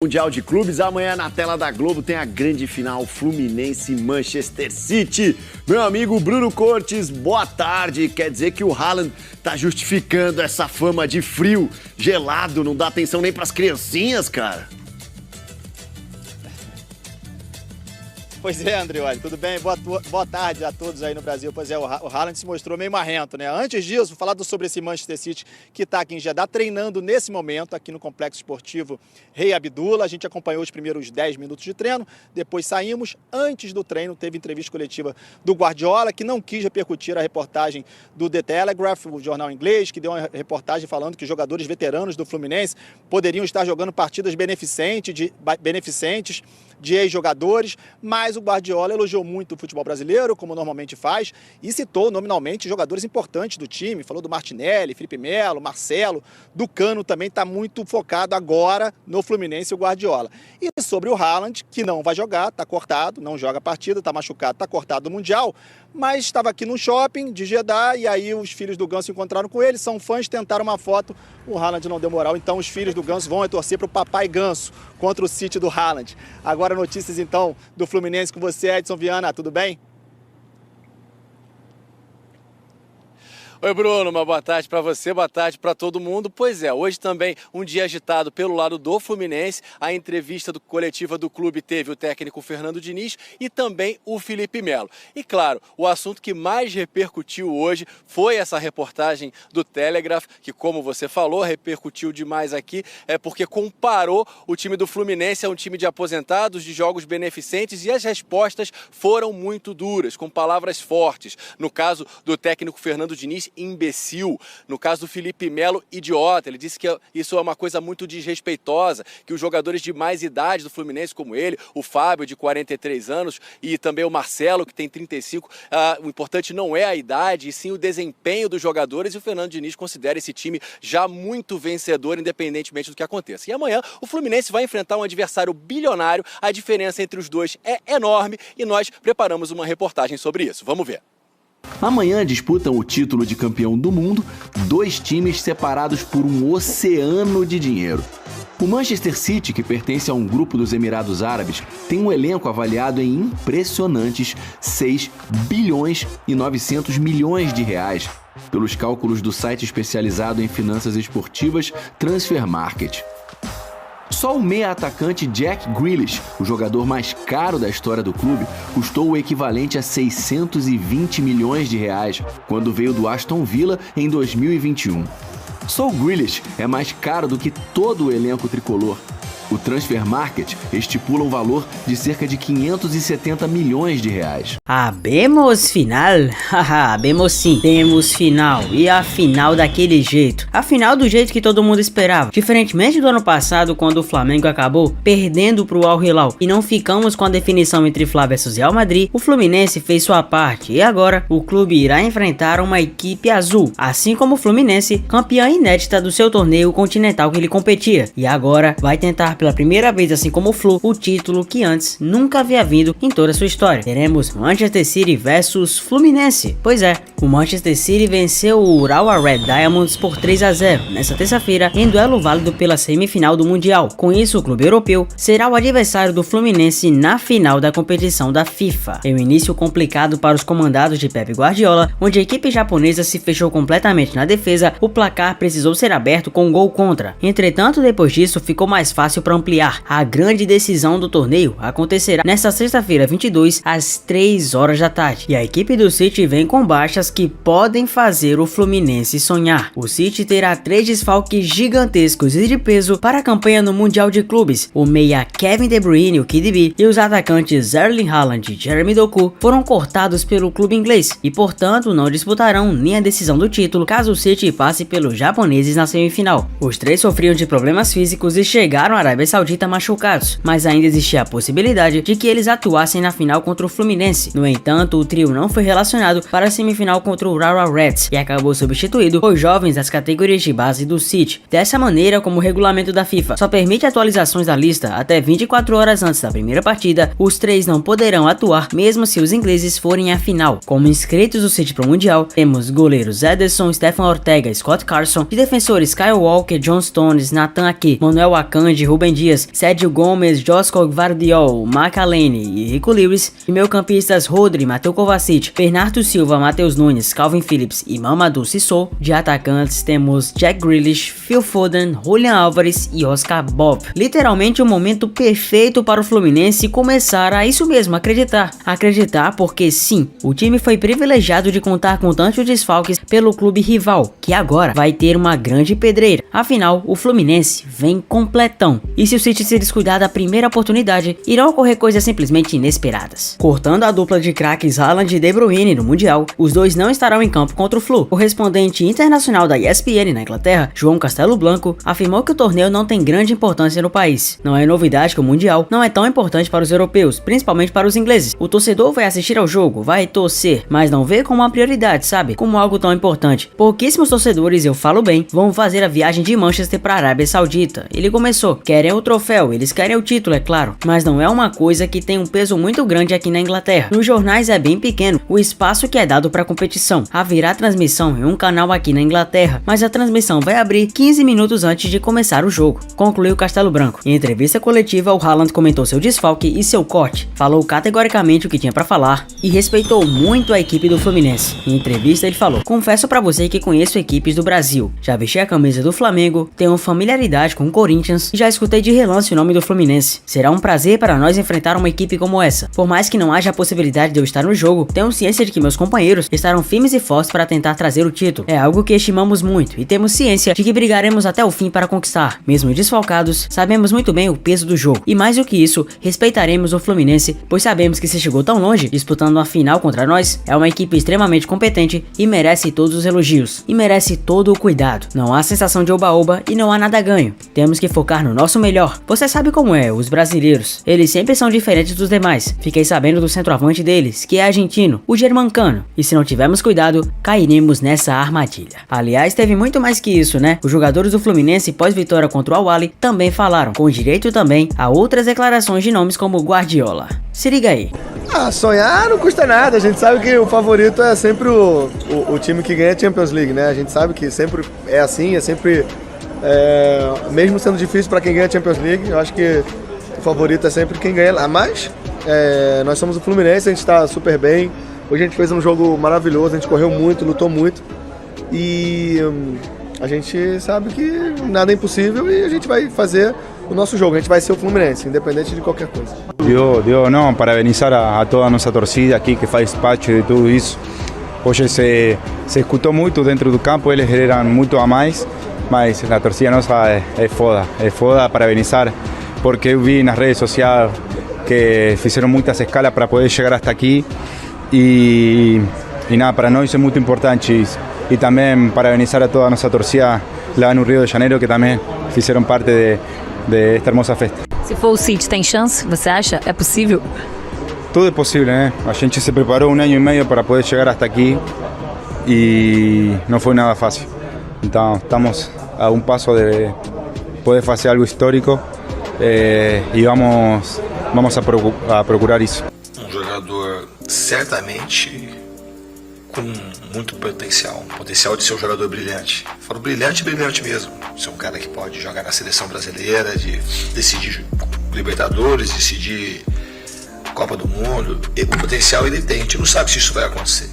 Mundial de Clubes, amanhã na tela da Globo tem a grande final Fluminense e Manchester City. Meu amigo Bruno Cortes, boa tarde. Quer dizer que o Haaland tá justificando essa fama de frio, gelado, não dá atenção nem pras criancinhas, cara? Pois é, Andrioli, tudo bem? Boa tarde a todos aí no Brasil. Pois é, o Haaland se mostrou meio marrento, né? Antes disso, vou falar sobre esse Manchester City que está aqui em Jeddah, treinando nesse momento aqui no Complexo Esportivo Rei Abdullah. A gente acompanhou os primeiros 10 minutos de treino, depois saímos. Antes do treino, teve entrevista coletiva do Guardiola, que não quis repercutir a reportagem do The Telegraph, o jornal inglês, que deu uma reportagem falando que jogadores veteranos do Fluminense poderiam estar jogando partidas beneficentes de ex-jogadores, mas o Guardiola elogiou muito o futebol brasileiro, como normalmente faz, e citou nominalmente jogadores importantes do time, falou do Martinelli, Felipe Melo, Marcelo, do Cano também está muito focado agora no Fluminense, o Guardiola. E sobre o Haaland, que não vai jogar, está cortado, não joga a partida, está machucado, está cortado do Mundial, mas estava aqui no shopping de Jeddah, e aí os filhos do Ganso encontraram com ele, são fãs, tentaram uma foto, o Haaland não deu moral, então os filhos do Ganso vão torcer para o papai Ganso contra o City do Haaland. Agora notícias então do Fluminense com você, Edson Viana, tudo bem? Oi Bruno, uma boa tarde para você, boa tarde para todo mundo. Pois é, hoje também um dia agitado pelo lado do Fluminense. A entrevista coletiva do clube teve o técnico Fernando Diniz e também o Felipe Melo. E claro, o assunto que mais repercutiu hoje foi essa reportagem do Telegraph, que como você falou, repercutiu demais aqui, porque comparou o time do Fluminense a um time de aposentados, de jogos beneficentes, e as respostas foram muito duras, com palavras fortes. No caso do técnico Fernando Diniz, imbecil. No caso do Felipe Melo, idiota. Ele disse que isso é uma coisa muito desrespeitosa, que os jogadores de mais idade do Fluminense, como ele, o Fábio, de 43 anos, e também o Marcelo, que tem 35, o importante não é a idade, e sim o desempenho dos jogadores, e o Fernando Diniz considera esse time já muito vencedor, independentemente do que aconteça. E amanhã o Fluminense vai enfrentar um adversário bilionário, a diferença entre os dois é enorme, e nós preparamos uma reportagem sobre isso. Vamos ver. Amanhã disputam o título de campeão do mundo dois times separados por um oceano de dinheiro. O Manchester City, que pertence a um grupo dos Emirados Árabes, tem um elenco avaliado em impressionantes 6 bilhões e 900 milhões de reais, pelos cálculos do site especializado em finanças esportivas Transfer Market. Só o meia-atacante Jack Grealish, o jogador mais caro da história do clube, custou o equivalente a 620 milhões de reais quando veio do Aston Villa em 2021. Só o Grealish é mais caro do que todo o elenco tricolor. O Transfer Market estipula um valor de cerca de 570 milhões de reais. Habemos final? Haha, habemos sim. Temos final. E a final daquele jeito. A final do jeito que todo mundo esperava. Diferentemente do ano passado, quando o Flamengo acabou perdendo pro Al Hilal e não ficamos com a definição entre Fla versus Real Madrid, o Fluminense fez sua parte e agora o clube irá enfrentar uma equipe azul, assim como o Fluminense, campeã inédita do seu torneio continental que ele competia. E agora vai tentar pela primeira vez, assim como o Flu, o título que antes nunca havia vindo em toda a sua história. Teremos Manchester City versus Fluminense. Pois é, o Manchester City venceu o Urawa Red Diamonds por 3-0 nesta terça-feira em duelo válido pela semifinal do Mundial. Com isso, o clube europeu será o adversário do Fluminense na final da competição da FIFA. Em um início complicado para os comandados de Pep Guardiola, onde a equipe japonesa se fechou completamente na defesa, o placar precisou ser aberto com um gol contra. Entretanto, depois disso, ficou mais fácil para ampliar. A grande decisão do torneio acontecerá nesta sexta-feira 22 às 3 horas da tarde, e a equipe do City vem com baixas que podem fazer o Fluminense sonhar. O City terá 3 desfalques gigantescos e de peso para a campanha no Mundial de Clubes. O meia Kevin De Bruyne, o KDB, e os atacantes Erling Haaland e Jeremy Doku foram cortados pelo clube inglês e portanto não disputarão nem a decisão do título caso o City passe pelos japoneses na semifinal. Os 3 sofriam de problemas físicos e chegaram à Arábia Saudita machucados, mas ainda existia a possibilidade de que eles atuassem na final contra o Fluminense. No entanto, o trio não foi relacionado para a semifinal contra o Urawa Reds e acabou substituído por jovens das categorias de base do City. Dessa maneira, como o regulamento da FIFA só permite atualizações da lista até 24 horas antes da primeira partida, os 3 não poderão atuar mesmo se os ingleses forem à final. Como inscritos do City pro Mundial, temos goleiros Ederson, Stefan Ortega, Scott Carson, de defensores Kyle Walker, John Stones, Nathan Ake, Manuel Akanji, Ruben Rubem Dias, Sérgio Gomes, Josko Gvardiol, Makalene e Rico Lewis, e meio-campistas Rodri, Mateo Kovacic, Bernardo Silva, Matheus Nunes, Calvin Phillips e Mamadou Sissoko. De atacantes temos Jack Grealish, Phil Foden, Julian Álvares e Oscar Bob. Literalmente um momento perfeito para o Fluminense começar a isso mesmo, acreditar. Acreditar porque sim, o time foi privilegiado de contar com tantos desfalques pelo clube rival, que agora vai ter uma grande pedreira. Afinal, o Fluminense vem completão. E se o City se descuidar da primeira oportunidade, irão ocorrer coisas simplesmente inesperadas. Cortando a dupla de craques Haaland e De Bruyne no Mundial, os dois não estarão em campo contra o Flu. O correspondente internacional da ESPN na Inglaterra, João Castelo Blanco, afirmou que o torneio não tem grande importância no país. Não é novidade que o Mundial não é tão importante para os europeus, principalmente para os ingleses. O torcedor vai assistir ao jogo, vai torcer, mas não vê como uma prioridade, sabe? Como algo tão importante. Pouquíssimos torcedores, eu falo bem, vão fazer a viagem de Manchester para a Arábia Saudita. Ele começou, querem o troféu, eles querem o título, é claro, mas não é uma coisa que tem um peso muito grande aqui na Inglaterra. Nos jornais é bem pequeno o espaço que é dado para a competição. Haverá transmissão em um canal aqui na Inglaterra, mas a transmissão vai abrir 15 minutos antes de começar o jogo, concluiu Castelo Branco. Em entrevista coletiva, o Haaland comentou seu desfalque e seu corte, falou categoricamente o que tinha para falar e respeitou muito a equipe do Fluminense. Em entrevista ele falou: confesso para você que conheço equipes do Brasil, já vesti a camisa do Flamengo, tenho familiaridade com o Corinthians e já escutei de relance o nome do Fluminense. Será um prazer para nós enfrentar uma equipe como essa. Por mais que não haja a possibilidade de eu estar no jogo, tenho ciência de que meus companheiros estarão firmes e fortes para tentar trazer o título. É algo que estimamos muito e temos ciência de que brigaremos até o fim para conquistar. Mesmo desfalcados, sabemos muito bem o peso do jogo. E mais do que isso, respeitaremos o Fluminense, pois sabemos que se chegou tão longe, disputando uma final contra nós, é uma equipe extremamente competente e merece todos os elogios. E merece todo o cuidado. Não há sensação de oba-oba e não há nada ganho. Temos que focar no nosso melhor. Você sabe como é, os brasileiros. Eles sempre são diferentes dos demais. Fiquei sabendo do centroavante deles, que é argentino, o Germancano. E se não tivermos cuidado, cairemos nessa armadilha. Aliás, teve muito mais que isso, né? Os jogadores do Fluminense pós-vitória contra o Al-Ahly também falaram, com direito também a outras declarações de nomes como Guardiola. Se liga aí. Sonhar não custa nada, a gente sabe que o favorito é sempre o time que ganha a Champions League, né? A gente sabe que sempre é assim, é sempre, mesmo sendo difícil para quem ganha a Champions League, eu acho que o favorito é sempre quem ganha lá, mas nós somos o Fluminense, a gente está super bem, hoje a gente fez um jogo maravilhoso, a gente correu muito, lutou muito e a gente sabe que nada é impossível e a gente vai fazer o nosso jogo, a gente vai ser o Fluminense, independente de qualquer coisa. Não, parabenizar a toda a nossa torcida aqui que faz parte de tudo isso. Hoje se escutou muito dentro do campo, eles eram muito a mais, mas a torcida nossa é foda, parabenizar, porque eu vi nas redes sociais que fizeram muitas escalas para poder chegar até aqui e nada, para nós é muito importante isso. E também parabenizar a toda a nossa torcida lá no Rio de Janeiro, que também fizeram parte de esta hermosa festa. Se for o City, tem chance? Você acha? É possível? Tudo é possível, né? A gente se preparou 1 ano e meio para poder chegar até aqui e não foi nada fácil. Então, estamos a um passo de poder fazer algo histórico e vamos a procurar isso. Um jogador certamente com muito potencial, um potencial de ser um jogador brilhante. Falo brilhante mesmo. Ser um cara que pode jogar na seleção brasileira, de decidir Libertadores, decidir Copa do Mundo. E o potencial ele tem, a gente não sabe se isso vai acontecer.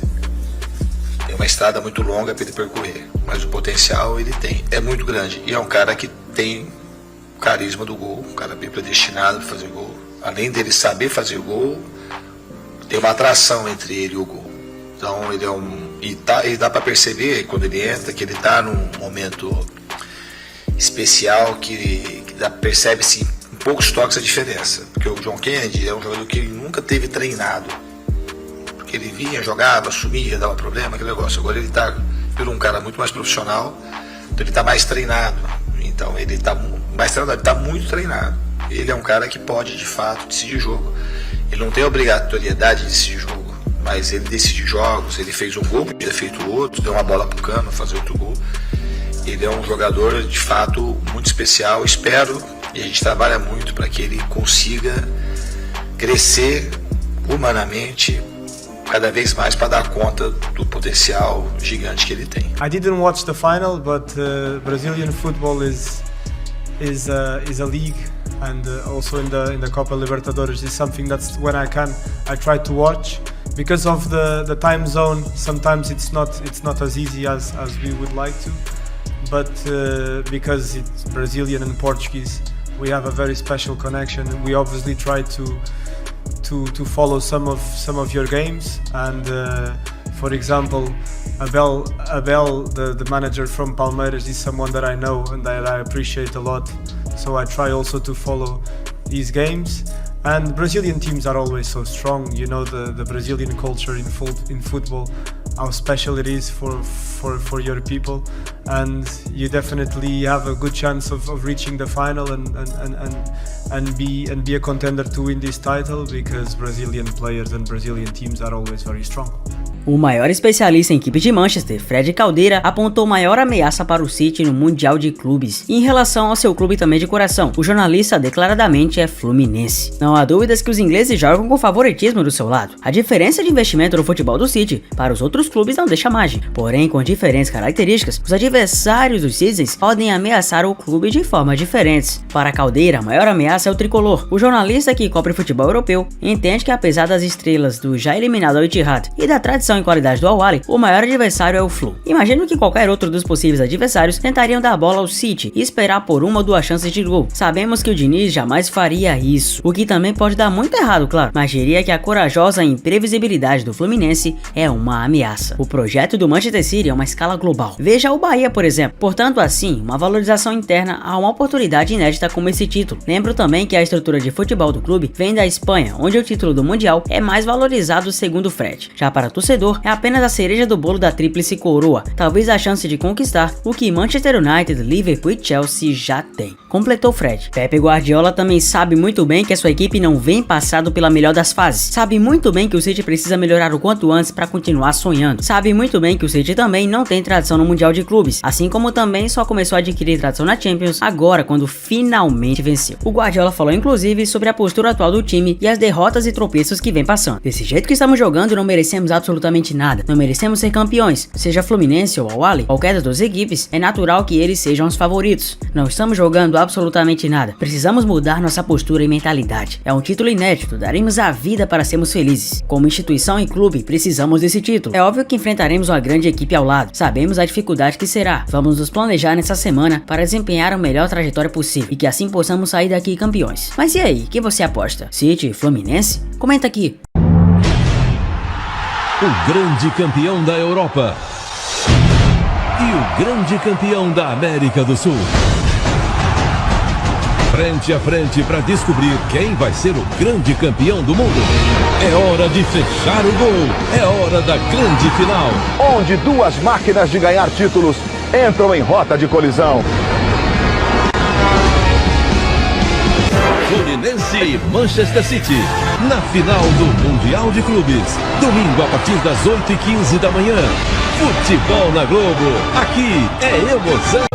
Tem uma estrada muito longa para ele percorrer, mas o potencial ele tem, é muito grande. E é um cara que tem o carisma do gol, um cara bem predestinado para fazer gol. Além dele saber fazer gol, tem uma atração entre ele e o gol. Então ele e dá para perceber quando ele entra que ele está num momento especial que percebe-se em poucos toques a diferença. Porque o John Kennedy é um jogador que ele nunca teve treinado. Porque ele vinha, jogava, sumia, dava problema, aquele negócio. Agora ele está por um cara muito mais profissional, então ele está mais treinado. Então ele está mais treinado, ele está muito treinado. Ele é um cara que pode de fato decidir jogo. Ele não tem a obrigatoriedade de decidir jogo, mas ele decide jogos, ele fez um gol, podia ter feito outro, deu uma bola pro Cano, fazer outro gol. Ele é um jogador de fato muito especial, espero, e a gente trabalha muito para que ele consiga crescer humanamente cada vez mais para dar conta do potencial gigante que ele tem. I didn't watch the final, but Brazilian football is a league and also in the Copa Libertadores. Is something that's when I can, I try to watch. Because of the time zone, sometimes it's not as easy as we would like to, but because it's Brazilian and Portuguese, we have a very special connection. We obviously try to follow some of your games, and for example, Abel, the manager from Palmeiras, is someone that I know and that I appreciate a lot. So I try also to follow these games. And Brazilian teams are always so strong. You know the Brazilian culture in football, how special it is for your people, and you definitely have a good chance of reaching the final and be a contender to win this title, because Brazilian players and Brazilian teams are always very strong. O maior especialista em equipe de Manchester, Fred Caldeira, apontou maior ameaça para o City no Mundial de Clubes. E em relação ao seu clube também de coração, o jornalista declaradamente é Fluminense. Não há dúvidas que os ingleses jogam com favoritismo do seu lado. A diferença de investimento no futebol do City para os outros clubes não deixa margem. Porém, com diferentes características, os adversários dos Citizens podem ameaçar o clube de formas diferentes. Para Caldeira, a maior ameaça é o tricolor. O jornalista que cobre futebol europeu entende que, apesar das estrelas do já eliminado Al Ittihad e da tradição em qualidade do Al-Ahly, o maior adversário é o Flu. Imagino que qualquer outro dos possíveis adversários tentariam dar a bola ao City e esperar por uma ou duas chances de gol. Sabemos que o Diniz jamais faria isso, o que também pode dar muito errado, claro, mas diria que a corajosa imprevisibilidade do Fluminense é uma ameaça. O projeto do Manchester City é uma escala global. Veja o Bahia, por exemplo. Portanto, assim, uma valorização interna a uma oportunidade inédita como esse título. Lembro também que a estrutura de futebol do clube vem da Espanha, onde o título do Mundial é mais valorizado segundo Fred. Já para o torcedor, é apenas a cereja do bolo da tríplice coroa, talvez a chance de conquistar o que Manchester United, Liverpool e Chelsea já tem. Completou Fred. Pepe Guardiola também sabe muito bem que a sua equipe não vem passado pela melhor das fases. Sabe muito bem que o City precisa melhorar o quanto antes para continuar sonhando. Sabe muito bem que o City também não tem tradição no Mundial de Clubes, assim como também só começou a adquirir tradição na Champions agora, quando finalmente venceu. O Guardiola falou inclusive sobre a postura atual do time e as derrotas e tropeços que vem passando. Desse jeito que estamos jogando, não merecemos absolutamente nada. Não merecemos ser campeões. Seja Fluminense ou Al-Ahly, qualquer das duas equipes, é natural que eles sejam os favoritos. Não estamos jogando absolutamente nada. Precisamos mudar nossa postura e mentalidade. É um título inédito, daremos a vida para sermos felizes. Como instituição e clube, precisamos desse título. É óbvio que enfrentaremos uma grande equipe ao lado. Sabemos a dificuldade que será. Vamos nos planejar nessa semana para desempenhar a melhor trajetória possível e que assim possamos sair daqui campeões. Mas e aí, quem você aposta? City, Fluminense? Comenta aqui. O grande campeão da Europa e o grande campeão da América do Sul. Frente a frente para descobrir quem vai ser o grande campeão do mundo. É hora de fechar o gol. É hora da grande final, onde duas máquinas de ganhar títulos entram em rota de colisão. Fluminense e Manchester City, na final do Mundial de Clubes. Domingo a partir das 8h15 da manhã. Futebol na Globo. Aqui é emoção.